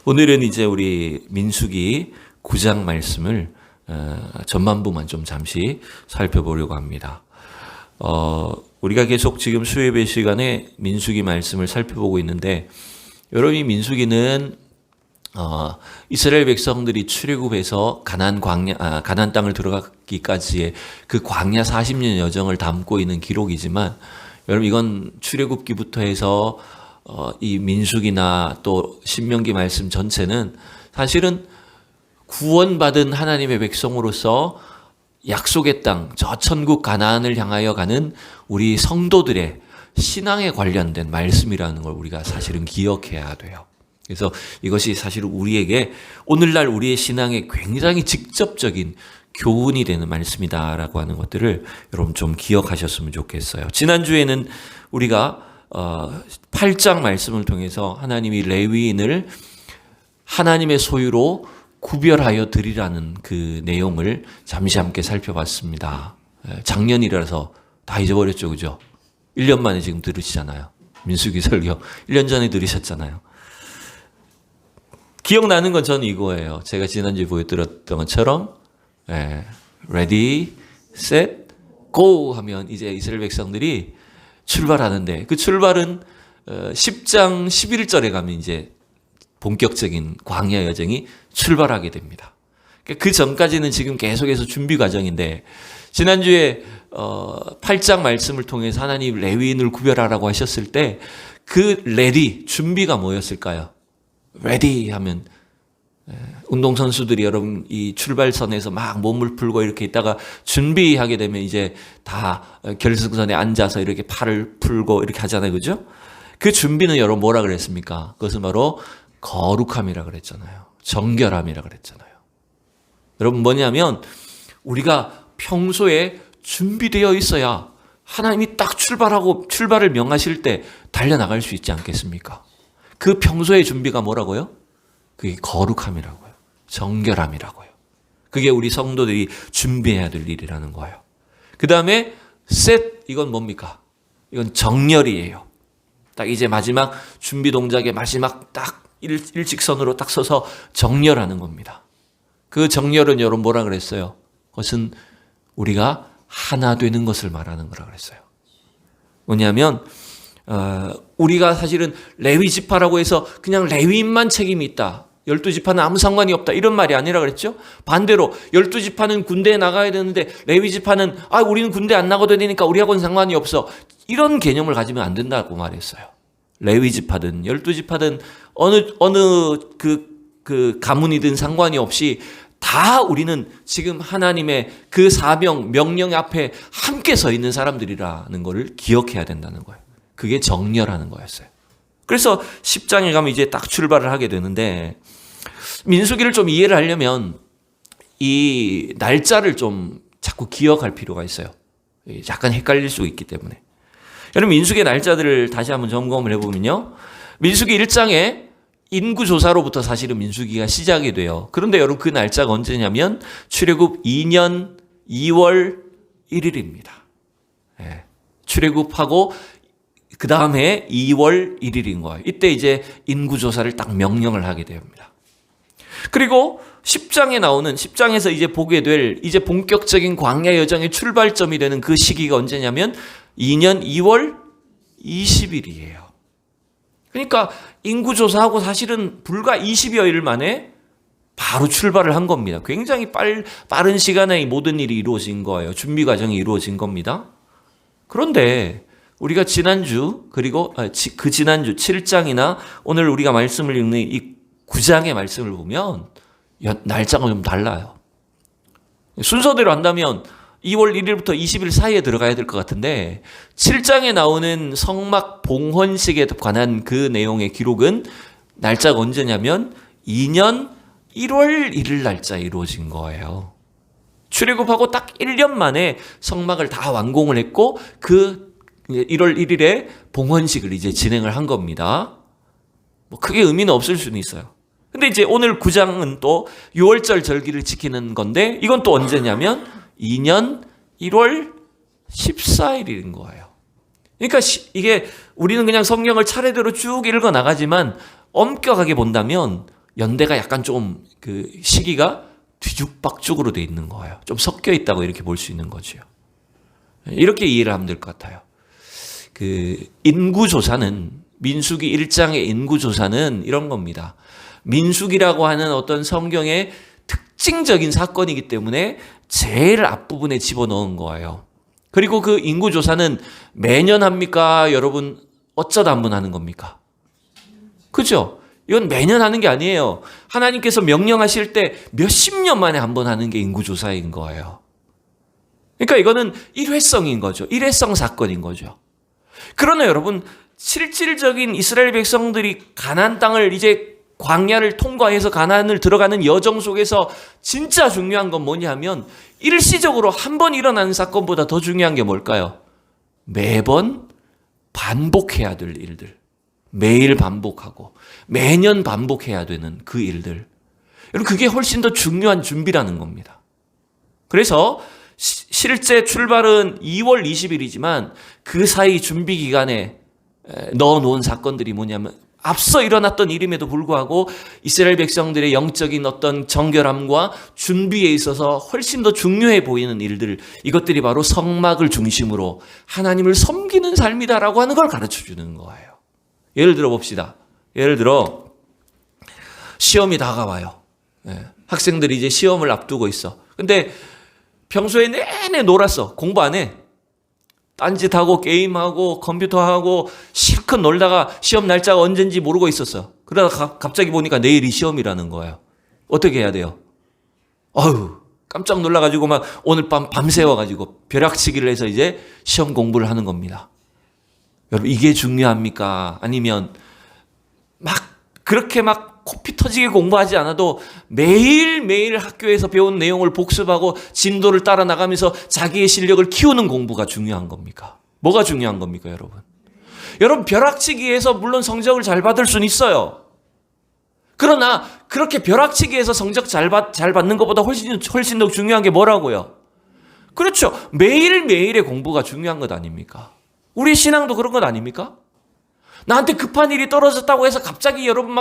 오늘은 이제 우리 민수기 9장 말씀을 전반부만 좀 잠시 살펴보려고 합니다. 우리가 계속 지금 수요예배 시간에 민수기 말씀을 살펴보고 있는데, 여러분 이 민수기는 이스라엘 백성들이 출애굽해서 가나안 땅을 들어가기까지의 그 광야 40년 여정을 담고 있는 기록이지만, 여러분 이건 출애굽기부터 해서 이 민수기나 또 신명기 말씀 전체는 사실은 구원받은 하나님의 백성으로서 약속의 땅, 저 천국 가나안을 향하여 가는 우리 성도들의 신앙에 관련된 말씀이라는 걸 우리가 사실은 기억해야 돼요. 그래서 이것이 사실 우리에게 오늘날 우리의 신앙에 굉장히 직접적인 교훈이 되는 말씀이다라고 하는 것들을 여러분 좀 기억하셨으면 좋겠어요. 지난주에는 우리가 8장 말씀을 통해서 하나님이 레위인을 하나님의 소유로 구별하여 드리라는 그 내용을 잠시 함께 살펴봤습니다. 작년이라서 다 잊어버렸죠, 그죠? 1년 만에 지금 들으시잖아요. 민수기 설교 1년 전에 들으셨잖아요. 기억나는 건 저는 이거예요. 제가 지난주에 보여드렸던 것처럼 ready, set, go 하면 이제 이스라엘 백성들이 출발하는데, 그 출발은 10장 11절에 가면 이제 본격적인 광야 여정이 출발하게 됩니다. 그 전까지는 지금 계속해서 준비 과정인데, 지난주에 8장 말씀을 통해서 하나님 레위인을 구별하라고 하셨을 때 그 레디, 준비가 뭐였을까요? 레디 하면 운동선수들이 여러분 이 출발선에서 막 몸을 풀고 이렇게 있다가 준비하게 되면 이제 다 결승선에 앉아서 이렇게 팔을 풀고 이렇게 하잖아요. 그죠? 그 준비는 여러분 뭐라 그랬습니까? 그것은 바로 거룩함이라 그랬잖아요. 정결함이라 그랬잖아요. 여러분 뭐냐면 우리가 평소에 준비되어 있어야 하나님이 딱 출발을 명하실 때 달려나갈 수 있지 않겠습니까? 그 평소의 준비가 뭐라고요? 그게 거룩함이라고요. 정결함이라고요. 그게 우리 성도들이 준비해야 될 일이라는 거예요. 그 다음에 set, 이건 뭡니까? 이건 정렬이에요. 딱 이제 마지막 준비 동작의 마지막 딱 일직선으로 딱 서서 정렬하는 겁니다. 그 정렬은 여러분 뭐라 그랬어요? 그것은 우리가 하나 되는 것을 말하는 거라 그랬어요. 뭐냐면 우리가 사실은 레위 지파라고 해서 그냥 레위인만 책임이 있다, 12지파는 아무 상관이 없다, 이런 말이 아니라 그랬죠. 반대로 12지파는 군대에 나가야 되는데 레위 지파는 우리는 군대 안 나가도 되니까 우리하고는 상관이 없어, 이런 개념을 가지면 안 된다고 말했어요. 레위 지파든 12지파든 어느 그 가문이든 상관이 없이 다 우리는 지금 하나님의 그 사명, 명령 앞에 함께 서 있는 사람들이라는 것을 기억해야 된다는 거예요. 그게 정렬하는 거였어요. 그래서 10장에 가면 이제 딱 출발을 하게 되는데, 민수기를 좀 이해를 하려면 이 날짜를 좀 자꾸 기억할 필요가 있어요. 약간 헷갈릴 수 있기 때문에. 여러분 민수기의 날짜들을 다시 한번 점검을 해보면요, 민수기 1장에 인구조사로부터 사실은 민수기가 시작이 돼요. 그런데 여러분 그 날짜가 언제냐면 출애굽 2년 2월 1일입니다. 출애굽하고 그 다음에 2월 1일인 거예요. 이때 이제 인구조사를 딱 명령을 하게 됩니다. 그리고 10장에서 이제 보게 될 이제 본격적인 광야 여정의 출발점이 되는 그 시기가 언제냐면 2년 2월 20일이에요. 그러니까 인구조사하고 사실은 불과 20여일 만에 바로 출발을 한 겁니다. 굉장히 빠른 시간에 이 모든 일이 이루어진 거예요. 준비 과정이 이루어진 겁니다. 그런데 우리가 지난주, 그리고 그 지난주 7장이나 오늘 우리가 말씀을 읽는 이 9장의 말씀을 보면 날짜가 좀 달라요. 순서대로 한다면 2월 1일부터 20일 사이에 들어가야 될 것 같은데, 7장에 나오는 성막 봉헌식에 관한 그 내용의 기록은 날짜가 언제냐면 2년 1월 1일 날짜에 이루어진 거예요. 출애굽하고 딱 1년 만에 성막을 다 완공을 했고 그 1월 1일에 봉헌식을 이제 진행을 한 겁니다. 뭐 크게 의미는 없을 수는 있어요. 근데 이제 오늘 9장은 또 6월절 절기를 지키는 건데, 이건 또 언제냐면 2년 1월 14일인 거예요. 그러니까 이게 우리는 그냥 성경을 차례대로 쭉 읽어 나가지만 엄격하게 본다면 연대가 약간 좀 그 시기가 뒤죽박죽으로 돼 있는 거예요. 좀 섞여 있다고 이렇게 볼 수 있는 거죠. 이렇게 이해를 하면 될 것 같아요. 그 인구조사는 민수기 1장의 인구조사는 이런 겁니다. 민수기라고 하는 어떤 성경의 특징적인 사건이기 때문에 제일 앞부분에 집어넣은 거예요. 그리고 그 인구조사는 매년 합니까? 여러분 어쩌다 한 번 하는 겁니까? 그죠? 이건 매년 하는 게 아니에요. 하나님께서 명령하실 때 몇십 년 만에 한 번 하는 게 인구조사인 거예요. 그러니까 이거는 일회성인 거죠. 일회성 사건인 거죠. 그러나 여러분, 실질적인 이스라엘 백성들이 가나안 땅을 이제 광야를 통과해서 가나안을 들어가는 여정 속에서 진짜 중요한 건 뭐냐면 일시적으로 한 번 일어나는 사건보다 더 중요한 게 뭘까요? 매번 반복해야 될 일들. 매일 반복하고 매년 반복해야 되는 그 일들. 여러분, 그게 훨씬 더 중요한 준비라는 겁니다. 그래서 실제 출발은 2월 20일이지만 그 사이 준비 기간에 넣어놓은 사건들이 뭐냐면 앞서 일어났던 일임에도 불구하고 이스라엘 백성들의 영적인 어떤 정결함과 준비에 있어서 훨씬 더 중요해 보이는 일들, 이것들이 바로 성막을 중심으로 하나님을 섬기는 삶이다라고 하는 걸 가르쳐 주는 거예요. 예를 들어 봅시다. 예를 들어 시험이 다가와요. 학생들이 이제 시험을 앞두고 있어. 근데 평소에 내내 놀았어. 공부 안 해. 딴짓하고 게임하고 컴퓨터하고 실컷 놀다가 시험 날짜가 언젠지 모르고 있었어. 그러다가 갑자기 보니까 내일이 시험이라는 거예요. 어떻게 해야 돼요? 깜짝 놀라가지고 막 오늘 밤 밤새워가지고 벼락치기를 해서 이제 시험 공부를 하는 겁니다. 여러분, 이게 중요합니까? 아니면 막 그렇게 막 코피 터지게 공부하지 않아도 매일매일 학교에서 배운 내용을 복습하고 진도를 따라 나가면서 자기의 실력을 키우는 공부가 중요한 겁니까? 뭐가 중요한 겁니까, 여러분? 여러분, 벼락치기에서 물론 성적을 잘 받을 수는 있어요. 그러나 그렇게 벼락치기에서 성적 잘 받는 것보다 훨씬 더 중요한 게 뭐라고요? 그렇죠. 매일매일의 공부가 중요한 것 아닙니까? 우리 신앙도 그런 것 아닙니까? 나한테 급한 일이 떨어졌다고 해서 갑자기 여러분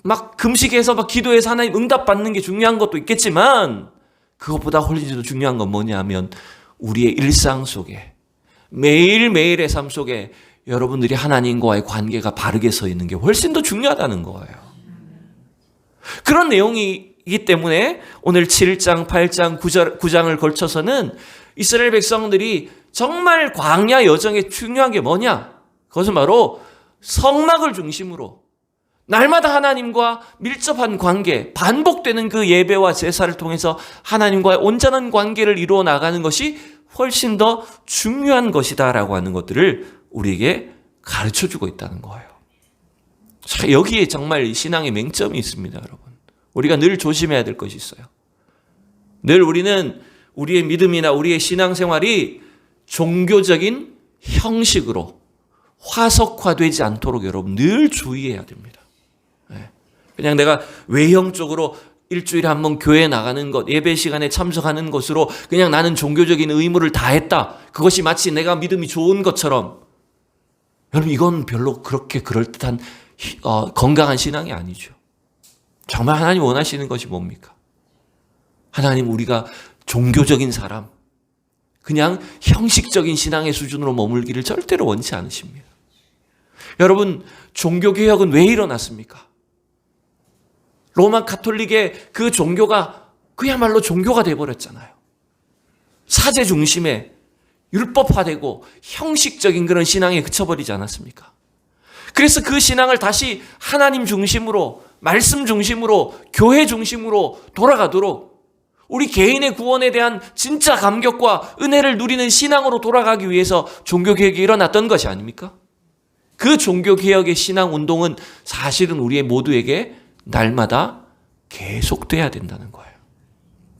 막 금식해서 막 기도해서 하나님 응답 받는 게 중요한 것도 있겠지만 그것보다 훨씬 더 중요한 건 뭐냐면 우리의 일상 속에 매일매일의 삶 속에 여러분들이 하나님과의 관계가 바르게 서 있는 게 훨씬 더 중요하다는 거예요. 그런 내용이기 때문에 오늘 7장, 8장, 9장을 걸쳐서는 이스라엘 백성들이 정말 광야 여정에 중요한 게 뭐냐? 그것은 바로 성막을 중심으로 날마다 하나님과 밀접한 관계, 반복되는 그 예배와 제사를 통해서 하나님과의 온전한 관계를 이루어 나가는 것이 훨씬 더 중요한 것이다라고 하는 것들을 우리에게 가르쳐주고 있다는 거예요. 자, 여기에 정말 신앙의 맹점이 있습니다, 여러분. 우리가 늘 조심해야 될 것이 있어요. 늘 우리는 우리의 믿음이나 우리의 신앙생활이 종교적인 형식으로 화석화되지 않도록 여러분 늘 주의해야 됩니다. 그냥 내가 외형적으로 일주일에 한 번 교회에 나가는 것, 예배 시간에 참석하는 것으로 그냥 나는 종교적인 의무를 다했다. 그것이 마치 내가 믿음이 좋은 것처럼. 여러분, 이건 별로 그렇게 그럴듯한 건강한 신앙이 아니죠. 정말 하나님 원하시는 것이 뭡니까? 하나님, 우리가 종교적인 사람, 그냥 형식적인 신앙의 수준으로 머물기를 절대로 원치 않으십니다. 여러분, 종교개혁은 왜 일어났습니까? 로마 가톨릭의 그 종교가 그야말로 종교가 돼버렸잖아요. 사제 중심의 율법화되고 형식적인 그런 신앙에 그쳐버리지 않았습니까? 그래서 그 신앙을 다시 하나님 중심으로, 말씀 중심으로, 교회 중심으로 돌아가도록 우리 개인의 구원에 대한 진짜 감격과 은혜를 누리는 신앙으로 돌아가기 위해서 종교개혁이 일어났던 것이 아닙니까? 그 종교개혁의 신앙운동은 사실은 우리 모두에게 날마다 계속돼야 된다는 거예요.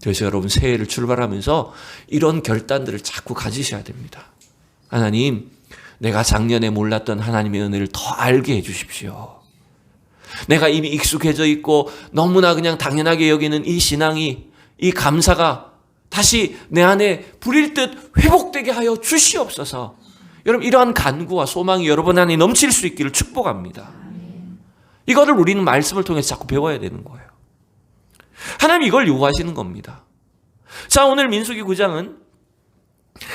그래서 여러분, 새해를 출발하면서 이런 결단들을 자꾸 가지셔야 됩니다. 하나님, 내가 작년에 몰랐던 하나님의 은혜를 더 알게 해주십시오. 내가 이미 익숙해져 있고 너무나 그냥 당연하게 여기는 이 신앙이, 이 감사가 다시 내 안에 불일 듯 회복되게 하여 주시옵소서. 여러분, 이러한 간구와 소망이 여러분 안에 넘칠 수 있기를 축복합니다. 이거를 우리는 말씀을 통해서 자꾸 배워야 되는 거예요. 하나님 이걸 요구하시는 겁니다. 자, 오늘 민수기 9장은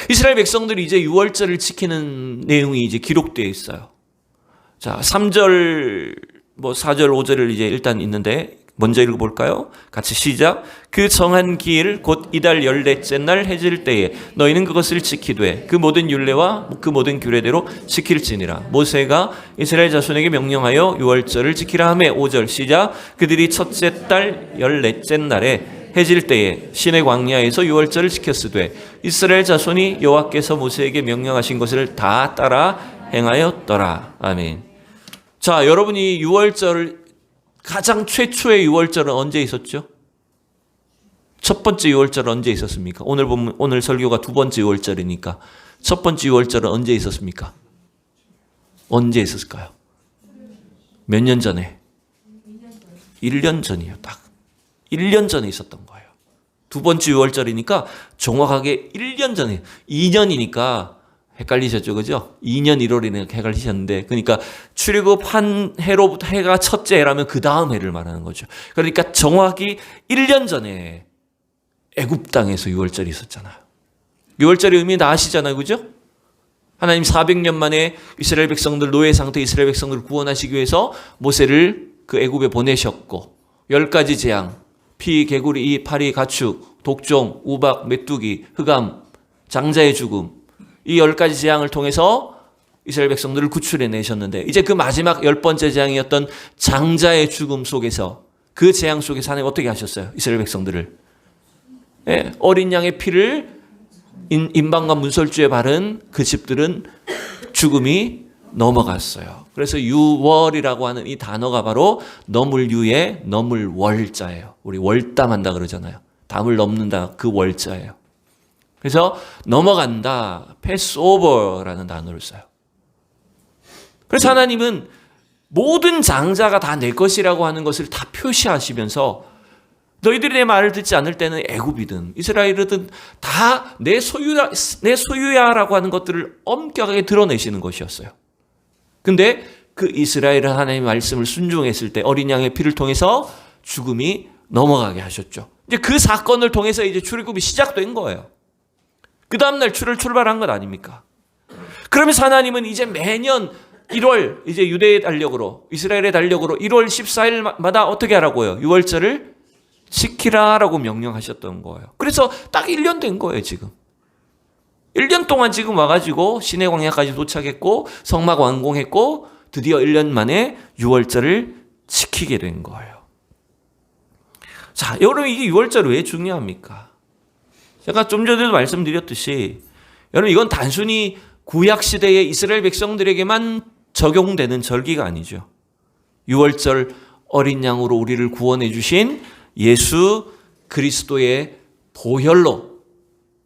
이스라엘 백성들이 이제 유월절을 지키는 내용이 이제 기록되어 있어요. 자, 3절, 4절, 5절을 이제 일단 있는데 먼저 읽어볼까요? 같이 시작. 그 정한 기일 곧 이달 14째 날 해질 때에 너희는 그것을 지키되 그 모든 율례와 그 모든 규례대로 지킬지니라. 모세가 이스라엘 자손에게 명령하여 유월절을 지키라 하매 5절 시작. 그들이 첫째 달 14째 날에 해질 때에 시내 광야에서 유월절을 지켰으되 이스라엘 자손이 여호와께서 모세에게 명령하신 것을 다 따라 행하였더라. 아멘. 자, 여러분이 유월절을 가장 최초의 유월절은 언제 있었죠? 첫 번째 유월절은 언제 있었습니까? 오늘 설교가 두 번째 유월절이니까 첫 번째 유월절은 언제 있었습니까? 언제 있었을까요? 몇 년 전에? 1년 전이요. 딱 1년 전에 있었던 거예요. 두 번째 유월절이니까 정확하게 1년 전에, 2년이니까 헷갈리셨죠, 그죠? 2년 1월이니까 헷갈리셨는데, 그러니까 출애굽한 해로부터 해가 첫째 해라면 그 다음 해를 말하는 거죠. 그러니까 정확히 1년 전에 애굽 땅에서 유월절이 있었잖아요. 유월절의 의미 다 아시잖아요, 그죠? 하나님 400년 만에 이스라엘 백성들, 노예 상태 이스라엘 백성들을 구원하시기 위해서 모세를 그 애굽에 보내셨고 10가지 재앙, 피, 개구리, 이, 파리, 가축, 독종, 우박, 메뚜기, 흑암, 장자의 죽음, 이 10가지 재앙을 통해서 이스라엘 백성들을 구출해내셨는데 이제 그 마지막 10번째 재앙이었던 장자의 죽음 속에서 그 재앙 속에서 하나님 어떻게 하셨어요? 이스라엘 백성들을 어린 양의 피를 임방과 문설주에 바른 그 집들은 죽음이 넘어갔어요. 그래서 유월이라고 하는 이 단어가 바로 넘을 유에 넘을 월자예요. 우리 월담한다 그러잖아요. 담을 넘는다, 그 월자예요. 그래서 넘어간다, 패스오버라는 단어를 써요. 그래서 하나님은 모든 장자가 다 내 것이라고 하는 것을 다 표시하시면서 너희들이 내 말을 듣지 않을 때는 애굽이든 이스라엘이든 다 내 소유야라고 하는 것들을 엄격하게 드러내시는 것이었어요. 근데 그 이스라엘은 하나님의 말씀을 순종했을 때 어린 양의 피를 통해서 죽음이 넘어가게 하셨죠. 이제 그 사건을 통해서 이제 출애굽이 시작된 거예요. 그 다음날 출발한 것 아닙니까? 그러면서 하나님은 이제 매년 1월, 이제 유대의 달력으로, 이스라엘의 달력으로 1월 14일마다 어떻게 하라고요? 유월절을 지키라라고 명령하셨던 거예요. 그래서 딱 1년 된 거예요, 지금. 1년 동안 지금 와가지고 시내 광야까지 도착했고 성막 완공했고 드디어 1년 만에 유월절을 지키게 된 거예요. 자, 여러분 이게 유월절이 왜 중요합니까? 제가 좀 전에도 말씀드렸듯이 여러분 이건 단순히 구약시대의 이스라엘 백성들에게만 적용되는 절기가 아니죠. 유월절 어린 양으로 우리를 구원해 주신 예수 그리스도의 보혈로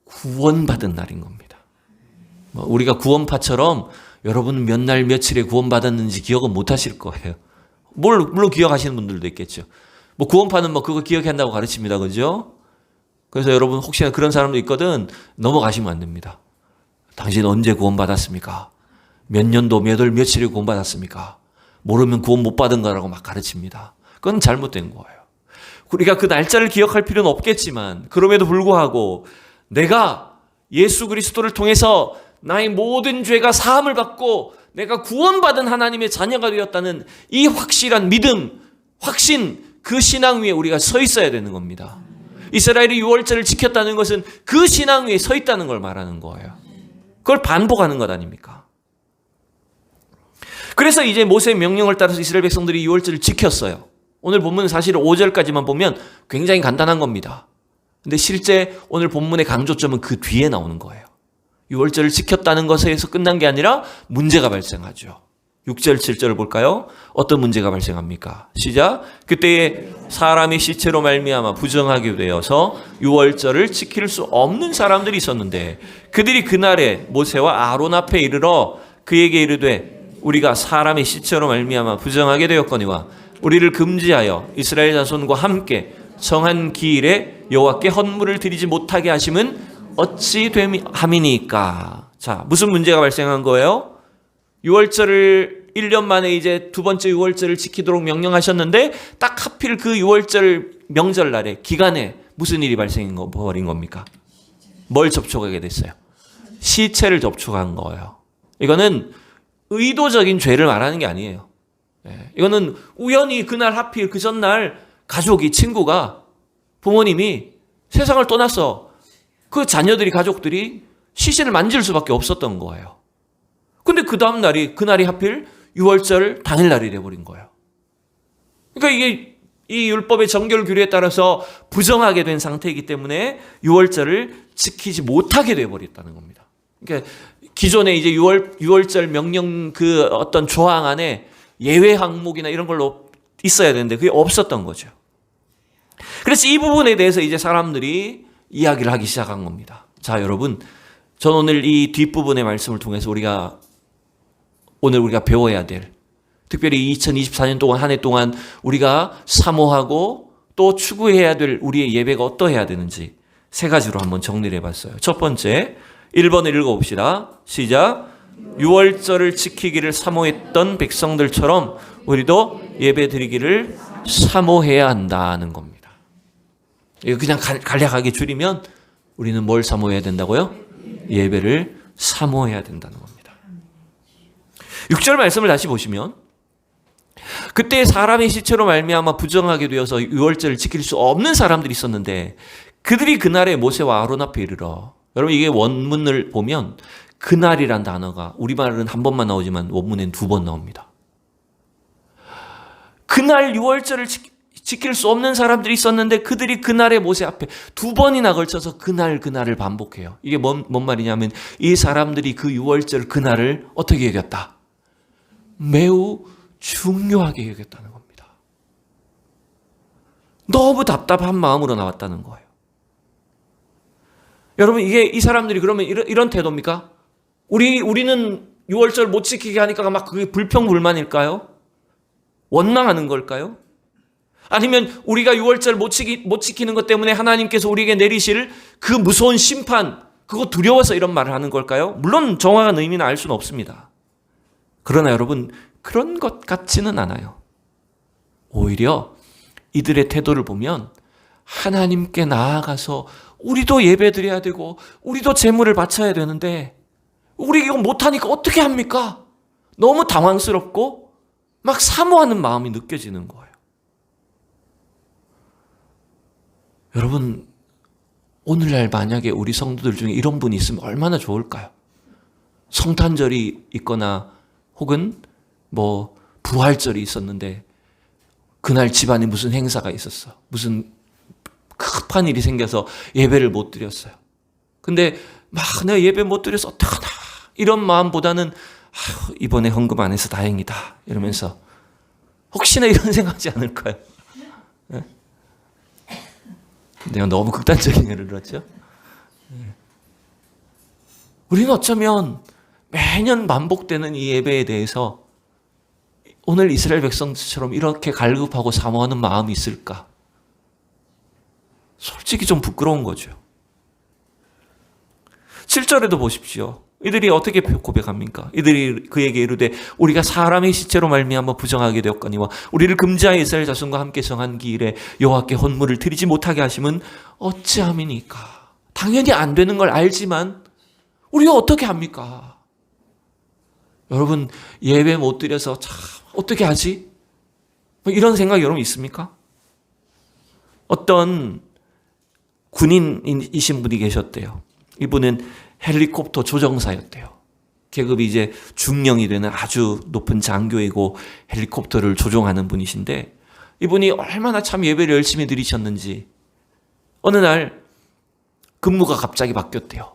구원받은 날인 겁니다. 우리가 구원파처럼 여러분 몇 날 며칠에 구원받았는지 기억은 못 하실 거예요. 물론 기억하시는 분들도 있겠죠. 구원파는 그거 기억한다고 가르칩니다. 그죠? 그래서 여러분 혹시나 그런 사람도 있거든 넘어가시면 안 됩니다. 당신 언제 구원받았습니까? 몇 년도 몇 월 며칠에 구원받았습니까? 모르면 구원 못 받은 거라고 막 가르칩니다. 그건 잘못된 거예요. 우리가 그 날짜를 기억할 필요는 없겠지만 그럼에도 불구하고 내가 예수 그리스도를 통해서 나의 모든 죄가 사함을 받고 내가 구원받은 하나님의 자녀가 되었다는 이 확실한 믿음, 확신, 그 신앙 위에 우리가 서 있어야 되는 겁니다. 이스라엘이 유월절을 지켰다는 것은 그 신앙 위에 서 있다는 걸 말하는 거예요. 그걸 반복하는 것 아닙니까? 그래서 이제 모세의 명령을 따라서 이스라엘 백성들이 유월절을 지켰어요. 오늘 본문은 사실 5절까지만 보면 굉장히 간단한 겁니다. 근데 실제 오늘 본문의 강조점은 그 뒤에 나오는 거예요. 유월절을 지켰다는 것에서 끝난 게 아니라 문제가 발생하죠. 6절, 7절을 볼까요? 어떤 문제가 발생합니까? 시작. 그때에 사람이 시체로 말미암아 부정하게 되어서 유월절을 지킬 수 없는 사람들이 있었는데 그들이 그날에 모세와 아론 앞에 이르러 그에게 이르되 우리가 사람의 시체로 말미암아 부정하게 되었거니와 우리를 금지하여 이스라엘 자손과 함께 정한 기일에 여호와께 헌물을 드리지 못하게 하심은 어찌 함이니까. 자, 무슨 문제가 발생한 거예요? 유월절을 1년 만에 이제 두 번째 유월절을 지키도록 명령하셨는데 딱 하필 그 유월절 명절날에 기간에 무슨 일이 발생한 버린 겁니까? 뭘 접촉하게 됐어요? 시체를 접촉한 거예요. 이거는 의도적인 죄를 말하는 게 아니에요. 이거는 우연히 그날 하필 그 전날 가족이, 친구가, 부모님이 세상을 떠났어. 그 자녀들이, 가족들이 시신을 만질 수밖에 없었던 거예요. 근데 그 다음 날이, 그날이 하필 유월절 당일날이 돼버린 거예요. 그러니까 이게 이 율법의 정결 규례에 따라서 부정하게 된 상태이기 때문에 유월절을 지키지 못하게 돼버렸다는 겁니다. 그러니까 기존에 이제 유월절 명령 그 어떤 조항 안에 예외 항목이나 이런 걸로 있어야 되는데 그게 없었던 거죠. 그래서 이 부분에 대해서 이제 사람들이 이야기를 하기 시작한 겁니다. 자, 여러분, 전 오늘 이 뒷부분의 말씀을 통해서 오늘 우리가 배워야 될, 특별히 2024년 동안 한 해 동안 우리가 사모하고 또 추구해야 될 우리의 예배가 어떠해야 되는지 세 가지로 한번 정리를 해봤어요. 첫 번째, 1번을 읽어봅시다. 시작. 유월절을 지키기를 사모했던 백성들처럼 우리도 예배 드리기를 사모해야 한다는 겁니다. 이거 그냥 간략하게 줄이면 우리는 뭘 사모해야 된다고요? 예배를 사모해야 된다는 겁니다. 6절 말씀을 다시 보시면 그때 사람의 시체로 말미암아 부정하게 되어서 유월절을 지킬 수 없는 사람들이 있었는데 그들이 그날에 모세와 아론 앞에 이르러, 여러분 이게 원문을 보면 그날이란 단어가 우리말은 한 번만 나오지만 원문엔 두 번 나옵니다. 그날 유월절을 지킬 수 없는 사람들이 있었는데 그들이 그날에 모세 앞에 두 번이나 걸쳐서 그날을 반복해요. 이게 뭔 말이냐면 이 사람들이 그 유월절 그날을 어떻게 여겼다? 매우 중요하게 여겼다는 겁니다. 너무 답답한 마음으로 나왔다는 거예요. 여러분 이게 이 사람들이 그러면 이런 태도입니까? 우리는 유월절 못 지키게 하니까 막 그게 불평불만일까요? 원망하는 걸까요? 아니면 우리가 유월절 못 지키는 것 때문에 하나님께서 우리에게 내리실 그 무서운 심판, 그거 두려워서 이런 말을 하는 걸까요? 물론 정확한 의미는 알 수는 없습니다. 그러나 여러분 그런 것 같지는 않아요. 오히려 이들의 태도를 보면 하나님께 나아가서 우리도 예배드려야 되고 우리도 제물을 바쳐야 되는데 우리 이거 못하니까 어떻게 합니까? 너무 당황스럽고 막 사모하는 마음이 느껴지는 거예요. 여러분 오늘날 만약에 우리 성도들 중에 이런 분이 있으면 얼마나 좋을까요? 성탄절이 있거나 혹은 뭐 부활절이 있었는데 그날 집안에 무슨 행사가 있었어. 무슨 급한 일이 생겨서 예배를 못 드렸어요. 근데 막 내가 예배 못 드려서 어떡하나 이런 마음보다는 이번에 헌금 안 해서 다행이다 이러면서 혹시나 이런 생각하지 않을까요? 네? 내가 너무 극단적인 예를 들었죠? 네. 우리는 어쩌면 매년 반복되는 이 예배에 대해서 오늘 이스라엘 백성들처럼 이렇게 갈급하고 사모하는 마음이 있을까? 솔직히 좀 부끄러운 거죠. 7절에도 보십시오. 이들이 어떻게 고백합니까? 이들이 그에게 이르되 우리가 사람의 시체로 말미암아 부정하게 되었거니와 우리를 금지하여 이스라엘 자손과 함께 정한 기일에 여호와께 헌물을 드리지 못하게 하심은 어찌함이니까. 당연히 안 되는 걸 알지만 우리가 어떻게 합니까? 여러분 예배 못 드려서 참 어떻게 하지? 뭐 이런 생각 여러분 있습니까? 어떤 군인이신 분이 계셨대요. 이분은 헬리콥터 조종사였대요. 계급이 이제 중령이 되는 아주 높은 장교이고 헬리콥터를 조종하는 분이신데 이분이 얼마나 참 예배를 열심히 드리셨는지 어느 날 근무가 갑자기 바뀌었대요.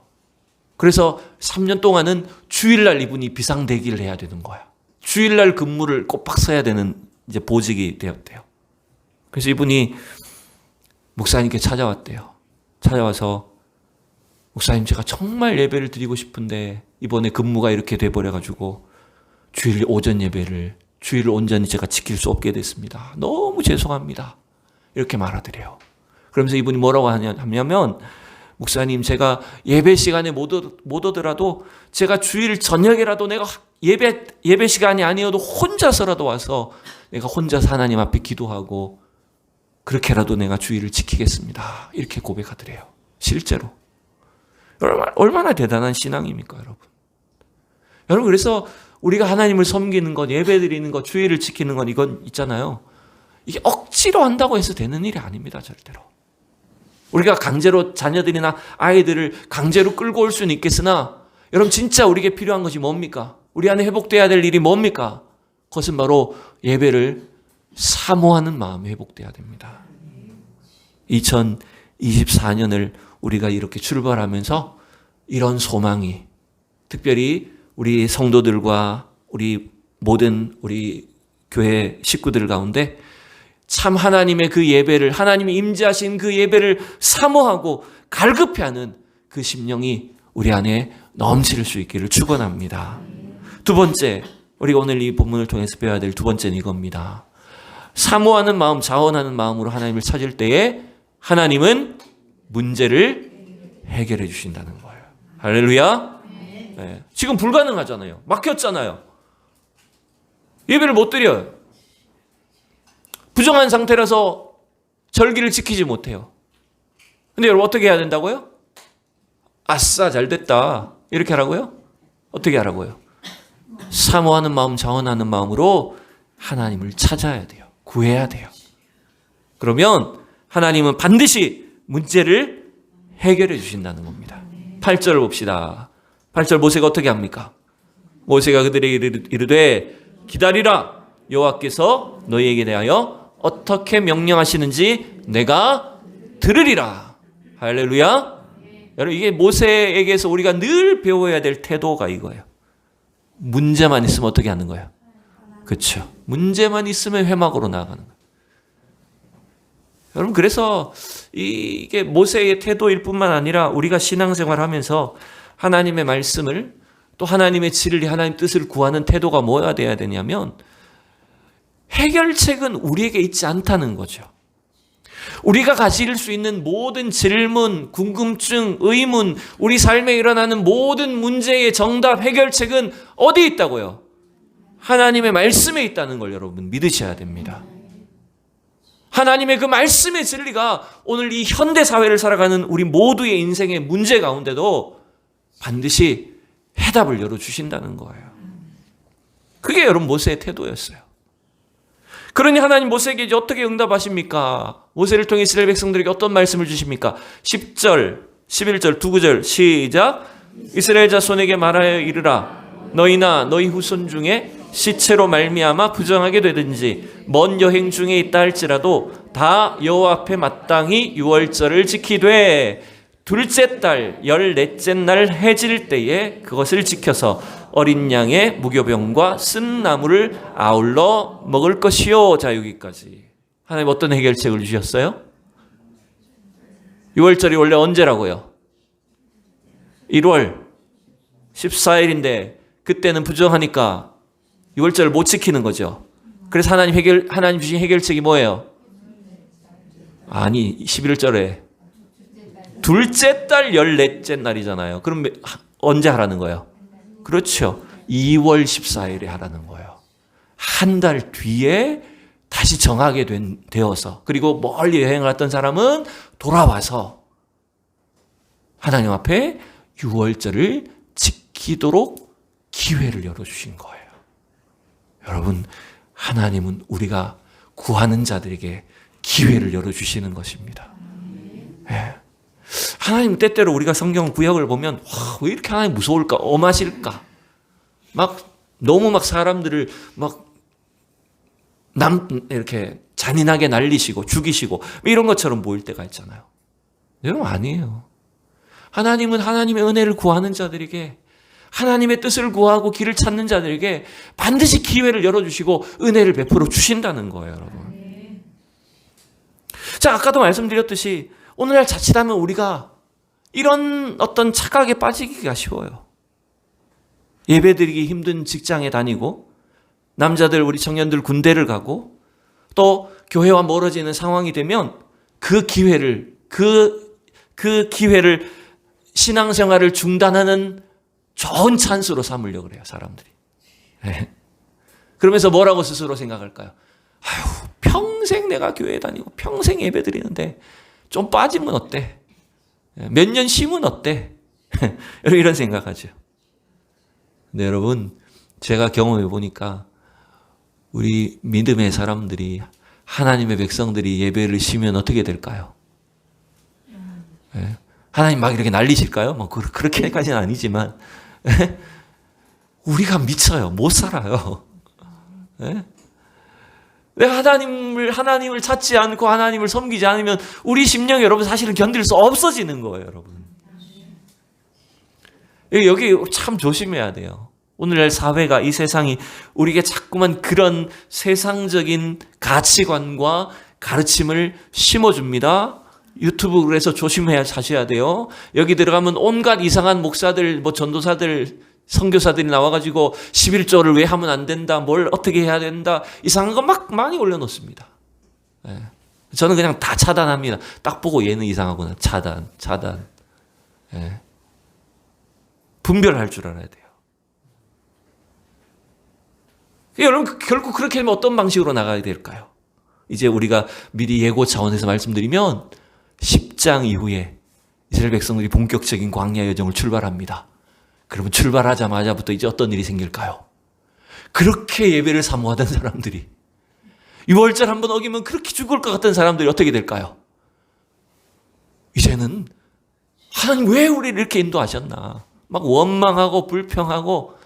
그래서 3년 동안은 주일날 이분이 비상대기를 해야 되는 거야. 주일날 근무를 꼬박 서야 되는 이제 보직이 되었대요. 그래서 이분이 목사님께 찾아왔대요. 찾아와서 목사님 제가 정말 예배를 드리고 싶은데 이번에 근무가 이렇게 돼버려가지고 주일 오전 예배를 주일을 온전히 제가 지킬 수 없게 됐습니다. 너무 죄송합니다. 이렇게 말하더래요. 그러면서 이분이 뭐라고 하냐면 목사님 제가 예배 시간에 못 오더라도 제가 주일 저녁에라도 내가 예배 시간이 아니어도 혼자서라도 와서 내가 혼자서 하나님 앞에 기도하고 그렇게라도 내가 주의를 지키겠습니다. 이렇게 고백하더래요. 실제로. 얼마나 대단한 신앙입니까, 여러분? 여러분, 그래서 우리가 하나님을 섬기는 것, 예배 드리는 것, 주의를 지키는 것, 이건 있잖아요. 이게 억지로 한다고 해서 되는 일이 아닙니다, 절대로. 우리가 강제로 자녀들이나 아이들을 강제로 끌고 올 수는 있겠으나, 여러분, 진짜 우리에게 필요한 것이 뭡니까? 우리 안에 회복돼야 될 일이 뭡니까? 그것은 바로 예배를 사모하는 마음이 회복돼야 됩니다. 2024년을 우리가 이렇게 출발하면서 이런 소망이, 특별히 우리 성도들과 우리 모든 우리 교회 식구들 가운데 참 하나님의 그 예배를, 하나님이 임재하신 그 예배를 사모하고 갈급해하는 그 심령이 우리 안에 넘칠 수 있기를 축원합니다. 두 번째, 우리가 오늘 이 본문을 통해서 배워야 될 두 번째는 이겁니다. 사모하는 마음, 자원하는 마음으로 하나님을 찾을 때에 하나님은 문제를 해결해 주신다는 거예요. 할렐루야. 네. 지금 불가능하잖아요. 막혔잖아요. 예배를 못 드려요. 부정한 상태라서 절기를 지키지 못해요. 근데 여러분 어떻게 해야 된다고요? 아싸 잘 됐다 이렇게 하라고요? 어떻게 하라고요? 사모하는 마음, 자원하는 마음으로 하나님을 찾아야 돼요. 구해야 돼요. 그러면 하나님은 반드시 문제를 해결해 주신다는 겁니다. 8절을 봅시다. 8절 모세가 어떻게 합니까? 모세가 그들에게 이르되 기다리라, 여호와께서 너희에게 대하여 어떻게 명령하시는지 내가 들으리라. 할렐루야. 여러분, 이게 모세에게서 우리가 늘 배워야 될 태도가 이거예요. 문제만 있으면 어떻게 하는 거예요? 그렇죠. 문제만 있으면 회막으로 나아가는 거예요. 여러분, 그래서 이게 모세의 태도일 뿐만 아니라 우리가 신앙생활 하면서 하나님의 말씀을, 또 하나님의 진리, 하나님 뜻을 구하는 태도가 뭐가 돼야 되냐면, 해결책은 우리에게 있지 않다는 거죠. 우리가 가질 수 있는 모든 질문, 궁금증, 의문, 우리 삶에 일어나는 모든 문제의 정답, 해결책은 어디에 있다고요? 하나님의 말씀에 있다는 걸 여러분 믿으셔야 됩니다. 하나님의 그 말씀의 진리가 오늘 이 현대 사회를 살아가는 우리 모두의 인생의 문제 가운데도 반드시 해답을 열어주신다는 거예요. 그게 여러분 모세의 태도였어요. 그러니 하나님 모세에게 이제 어떻게 응답하십니까? 모세를 통해 이스라엘 백성들에게 어떤 말씀을 주십니까? 10절, 11절, 두 구절 시작. 이스라엘 자손에게 말하여 이르라. 너희나 너희 후손 중에 시체로 말미암아 부정하게 되든지 먼 여행 중에 있다 할지라도 다 여호와 앞에 마땅히 유월절을 지키되 둘째 달 14째 날 해질 때에 그것을 지켜서 어린 양의 무교병과 쓴 나물을 아울러 먹을 것이요. 자, 여기까지. 하나님 어떤 해결책을 주셨어요? 유월절이 원래 언제라고요? 1월 14일인데 그때는 부정하니까 유월절을 못 지키는 거죠. 그래서 하나님 주신 해결책이 뭐예요? 아니, 11절에 둘째 달 14째 날이잖아요. 그럼 언제 하라는 거예요? 그렇죠. 2월 14일에 하라는 거예요. 한 달 뒤에 다시 정하게 되어서, 그리고 멀리 여행을 갔던 사람은 돌아와서 하나님 앞에 유월절을 지키도록 기회를 열어주신 거예요. 여러분, 하나님은 우리가 구하는 자들에게 기회를 열어주시는 것입니다. 네. 하나님 때때로 우리가 성경 구약을 보면 와, 왜 이렇게 하나님 무서울까? 엄하실까? 너무 사람들을 이렇게 잔인하게 날리시고 죽이시고 이런 것처럼 보일 때가 있잖아요. 여러분, 아니에요. 하나님은 하나님의 은혜를 구하는 자들에게, 하나님의 뜻을 구하고 길을 찾는 자들에게 반드시 기회를 열어주시고 은혜를 베풀어 주신다는 거예요, 여러분. 자, 아까도 말씀드렸듯이 오늘날 자칫하면 우리가 이런 어떤 착각에 빠지기가 쉬워요. 예배드리기 힘든 직장에 다니고, 남자들, 우리 청년들 군대를 가고, 또 교회와 멀어지는 상황이 되면 그 기회를 신앙생활을 중단하는 좋은 찬스로 삼으려고 그래요, 사람들이. 네. 그러면서 뭐라고 스스로 생각할까요? 아유, 평생 내가 교회 다니고 평생 예배 드리는데 좀 빠지면 어때? 몇 년 쉬면 어때? 이런 생각하죠. 근데 여러분, 제가 경험해 보니까 우리 믿음의 사람들이, 하나님의 백성들이 예배를 쉬면 어떻게 될까요? 하나님 막 이렇게 날리실까요? 뭐 그렇게까지는 아니지만 우리가 미쳐요. 못 살아요. 왜 하나님을 찾지 않고 하나님을 섬기지 않으면 우리 심령이 여러분 사실은 견딜 수 없어지는 거예요, 여러분. 여기 참 조심해야 돼요. 오늘날 사회가, 이 세상이 우리에게 자꾸만 그런 세상적인 가치관과 가르침을 심어줍니다. 유튜브 그래서 조심해야 하셔야 돼요. 여기 들어가면 온갖 이상한 목사들, 전도사들, 선교사들이 나와가지고 11조를 왜 하면 안 된다, 뭘 어떻게 해야 된다, 이상한 거 막 많이 올려놓습니다. 저는 그냥 다 차단합니다. 딱 보고 얘는 이상하구나. 차단. 분별할 줄 알아야 돼요. 여러분, 결국 그렇게 하면 어떤 방식으로 나가야 될까요? 이제 우리가 미리 예고 차원에서 말씀드리면 10장 이후에 이스라엘 백성들이 본격적인 광야 여정을 출발합니다. 그러면 출발하자마자부터 이제 어떤 일이 생길까요? 그렇게 예배를 사모하던 사람들이, 유월절 한번 어기면 그렇게 죽을 것 같던 사람들이 어떻게 될까요? 이제는 하나님 왜 우리를 이렇게 인도하셨나, 막 원망하고 불평하고,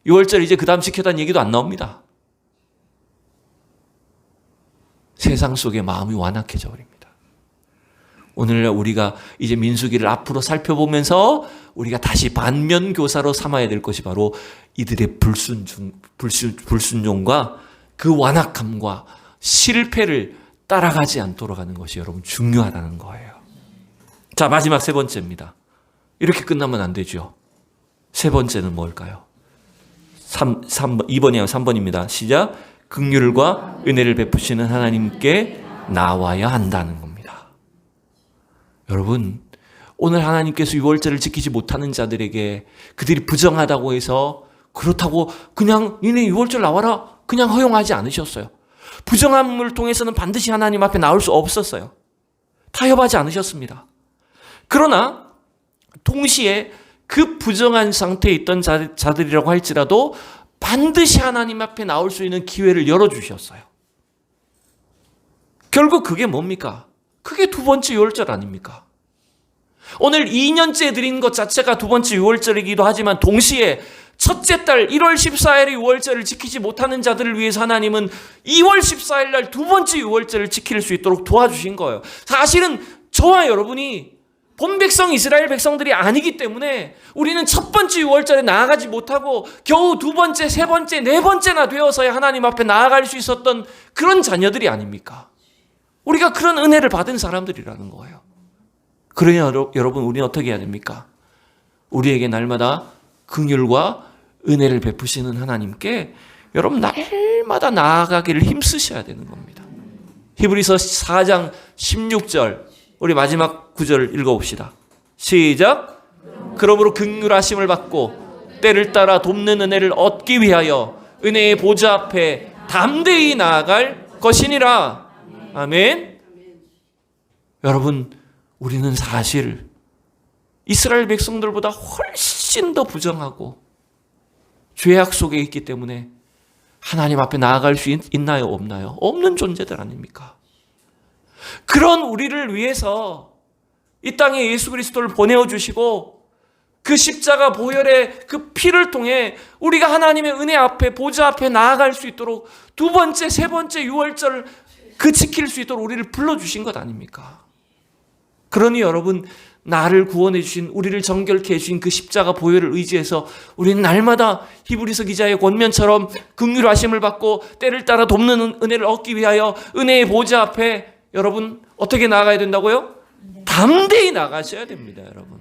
유월절 이제 그 다음 지켜다는 얘기도 안 나옵니다. 세상 속에 마음이 완악해져 버립니다. 오늘날 우리가 이제 민수기를 앞으로 살펴보면서 우리가 다시 반면교사로 삼아야 될 것이 바로 이들의 불순종과 그 완악함과 실패를 따라가지 않도록 하는 것이 여러분 중요하다는 거예요. 자, 마지막 세 번째입니다. 이렇게 끝나면 안 되죠. 세 번째는 뭘까요? 2번이야 3번입니다. 시작. 긍휼과 은혜를 베푸시는 하나님께 나와야 한다는 겁니다. 여러분, 오늘 하나님께서 유월절을 지키지 못하는 자들에게 그들이 부정하다고 해서 그렇다고 그냥 니네 유월절 나와라 그냥 허용하지 않으셨어요. 부정함을 통해서는 반드시 하나님 앞에 나올 수 없었어요. 타협하지 않으셨습니다. 그러나 동시에 그 부정한 상태에 있던 자들이라고 할지라도 반드시 하나님 앞에 나올 수 있는 기회를 열어주셨어요. 결국 그게 뭡니까? 그게 두 번째 유월절 아닙니까? 오늘 2년째 드린 것 자체가 두 번째 유월절이기도 하지만 동시에 첫째 달 1월 14일의 유월절을 지키지 못하는 자들을 위해서 하나님은 2월 14일 날 두 번째 유월절을 지킬 수 있도록 도와주신 거예요. 사실은 저와 여러분이 본 백성 이스라엘 백성들이 아니기 때문에 우리는 첫 번째 유월절에 나아가지 못하고 겨우 두 번째, 세 번째, 네 번째나 되어서야 하나님 앞에 나아갈 수 있었던 그런 자녀들이 아닙니까? 우리가 그런 은혜를 받은 사람들이라는 거예요. 그러니 여러분, 우리는 어떻게 해야 됩니까? 우리에게 날마다 긍휼과 은혜를 베푸시는 하나님께 여러분 날마다 나아가기를 힘쓰셔야 되는 겁니다. 히브리서 4장 16절 우리 마지막 구절을 읽어봅시다. 시작. 그러므로 긍휼하심을 받고 때를 따라 돕는 은혜를 얻기 위하여 은혜의 보좌 앞에 담대히 나아갈 것이니라. 아멘. 여러분, 우리는 사실 이스라엘 백성들보다 훨씬 더 부정하고 죄악 속에 있기 때문에 하나님 앞에 나아갈 수 있나요? 없나요? 없는 존재들 아닙니까? 그런 우리를 위해서 이 땅에 예수 그리스도를 보내어주시고 그 십자가 보혈의 그 피를 통해 우리가 하나님의 은혜 앞에, 보좌 앞에 나아갈 수 있도록 두 번째, 세 번째 유월절 그 지킬 수 있도록 우리를 불러주신 것 아닙니까? 그러니 여러분, 나를 구원해 주신, 우리를 정결케 해주신 그 십자가 보혈을 의지해서 우리는 날마다 히브리서 기자의 권면처럼 긍휼하심을 받고 때를 따라 돕는 은혜를 얻기 위하여 은혜의 보좌 앞에 여러분 어떻게 나아가야 된다고요? 담대히 나가셔야 됩니다, 여러분.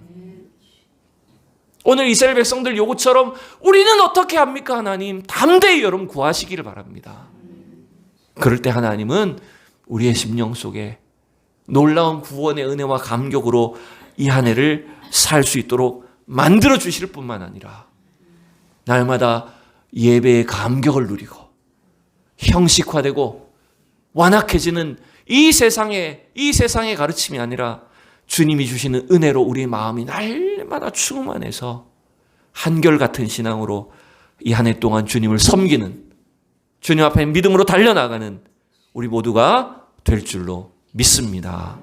오늘 이스라엘 백성들 요구처럼 우리는 어떻게 합니까, 하나님? 담대히 여러분 구하시기를 바랍니다. 그럴 때 하나님은 우리의 심령 속에 놀라운 구원의 은혜와 감격으로 이 한 해를 살 수 있도록 만들어 주실 뿐만 아니라 날마다 예배의 감격을 누리고 형식화되고 완악해지는 이 세상의 가르침이 아니라 주님이 주시는 은혜로 우리 마음이 날마다 충만해서 한결같은 신앙으로 이 한 해 동안 주님을 섬기는, 주님 앞에 믿음으로 달려나가는 우리 모두가 될 줄로 믿습니다.